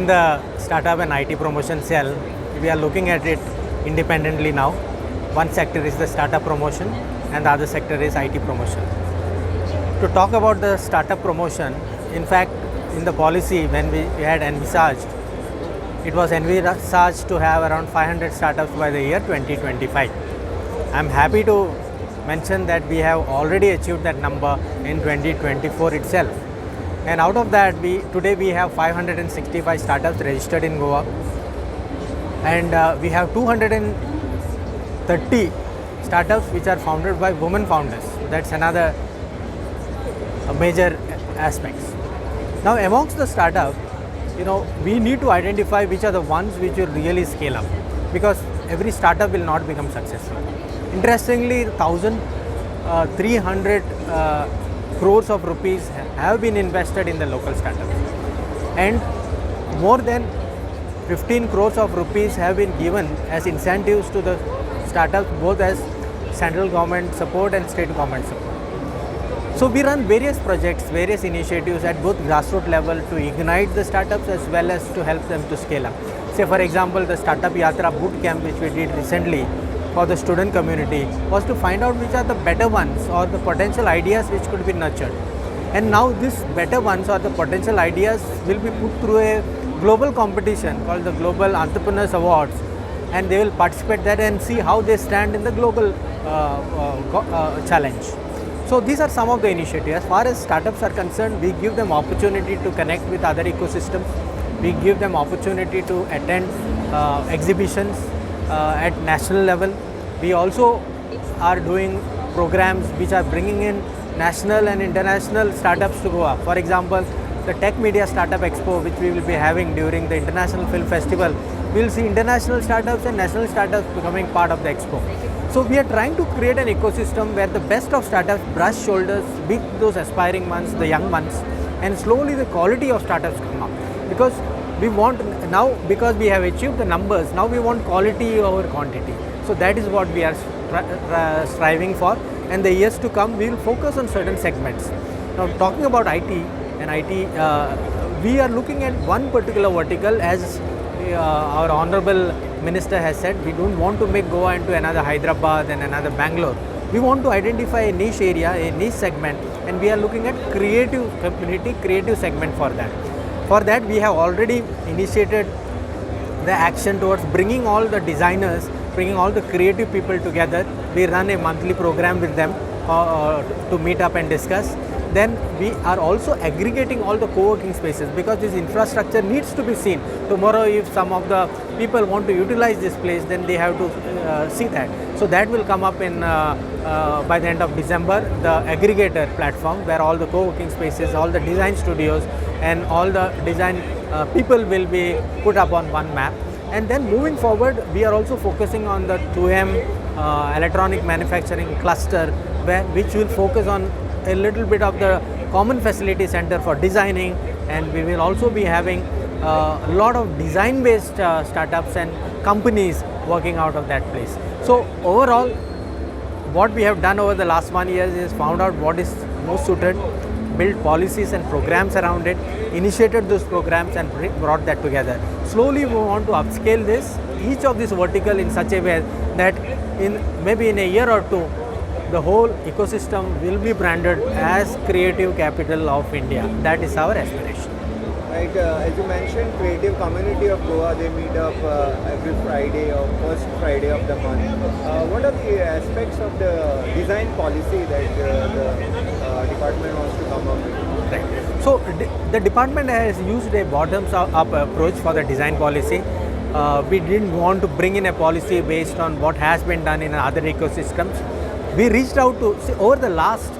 In the startup and IT promotion cell, we are looking at it independently now. One sector is the startup promotion and the other sector is IT promotion. To talk about the startup promotion, in fact, in the policy when we had envisaged, it was envisaged to have around 500 startups by the year 2025. I am happy to mention that we have already achieved that number in 2024 itself. And out of that, today we have 565 startups registered in Goa, and we have 230 startups which are founded by women founders. That's another major aspects. Now, amongst the startups, we need to identify which are the ones which will really scale up, because every startup will not become successful. Interestingly, 1,300 crores of rupees have been invested in the local startups, and more than 15 crores of rupees have been given as incentives to the startups, both as central government support and state government support. So we run various projects, various initiatives at both grassroots level to ignite the startups as well as to help them to scale up. Say for example, the Startup Yatra boot camp which we did recently for the student community was to find out which are the better ones or the potential ideas which could be nurtured. And now these better ones or the potential ideas will be put through a global competition called the Global Entrepreneurs Awards, and they will participate there and see how they stand in the global challenge. So these are some of the initiatives. As far as startups are concerned, we give them opportunity to connect with other ecosystems. We give them opportunity to attend exhibitions at national level. We also are doing programs which are bringing in national and international startups to Goa. For example, the Tech Media Startup Expo, which we will be having during the International Film Festival, we will see international startups and national startups becoming part of the expo. So we are trying to create an ecosystem where the best of startups brush shoulders with those aspiring ones, the young ones, and slowly the quality of startups come up. Because we want now, because we have achieved the numbers, now we want quality over quantity. So that is what we are striving for, and the years to come we will focus on certain segments. Now talking about IT, we are looking at one particular vertical. As our Honorable Minister has said, we don't want to make Goa into another Hyderabad and another Bangalore. We want to identify a niche area, a niche segment, and we are looking at creative community, creative segment for that. For that, we have already initiated the action towards bringing all the designers, bringing all the creative people together. We run a monthly program with them to meet up and discuss. Then we are also aggregating all the co-working spaces, because this infrastructure needs to be seen. Tomorrow, if some of the people want to utilize this place, then they have to see that. So that will come up in by the end of December, the aggregator platform, where all the co-working spaces, all the design studios and all the design people will be put up on one map. And then moving forward, we are also focusing on the 2M electronic manufacturing cluster, which will focus on a little bit of the common facility center for designing, and we will also be having a lot of design based startups and companies working out of that place. So overall, what we have done over the last 1 year is found out what is most suited, build policies and programs around it, initiated those programs and brought that together. Slowly we want to upscale each of these vertical in such a way that maybe in a year or two, the whole ecosystem will be branded as creative capital of India. That is our aspiration. Right, as you mentioned, creative community of Goa, they meet up every Friday or first Friday of the month. What are the aspects of the design policy that the department wants to come up with? Right. So the department has used a bottoms-up approach for the design policy. We didn't want to bring in a policy based on what has been done in other ecosystems. We reached out to, over the last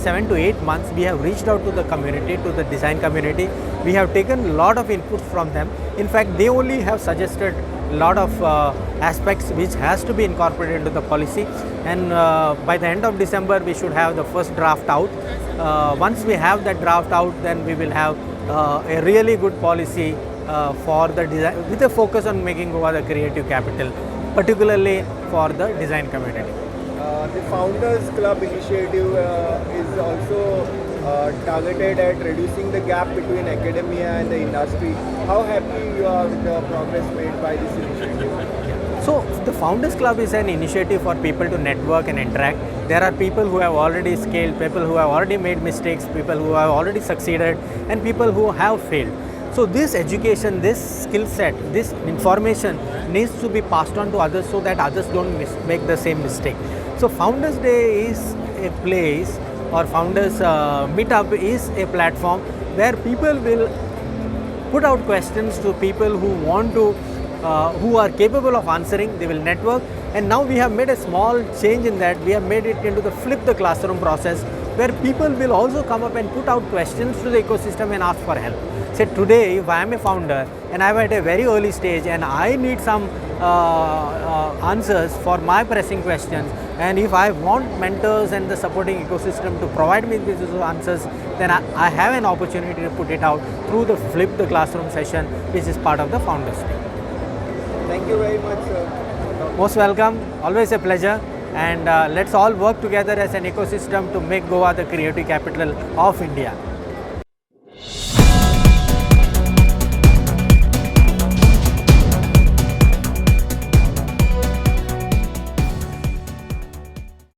7 to 8 months, we have reached out to the community, to the design community. We have taken a lot of inputs from them. In fact, they only have suggested a lot of aspects which has to be incorporated into the policy. And by the end of December, we should have the first draft out. Once we have that draft out, then we will have a really good policy for the design, with a focus on making Goa the creative capital, particularly for the design community. The Founders Club initiative is also targeted at reducing the gap between academia and the industry. How happy you are with the progress made by this initiative? So the Founders Club is an initiative for people to network and interact. There are people who have already scaled, people who have already made mistakes, people who have already succeeded, and people who have failed. So this education, this skill set, this information needs to be passed on to others so that others don't make the same mistake. So Founders Day is a place, or Founders Meetup is a platform where people will put out questions to people who want to, who are capable of answering. They will network, and now we have made a small change in that. We have made it into the flip the classroom process, where people will also come up and put out questions to the ecosystem and ask for help. Say today, if I am a founder and I am at a very early stage and I need some answers for my pressing questions, and if I want mentors and the supporting ecosystem to provide me with those answers, then I have an opportunity to put it out through the flip the classroom session, which is part of the Founders Day. Thank you very much, sir. Most welcome, always a pleasure, and let's all work together as an ecosystem to make Goa the creative capital of India.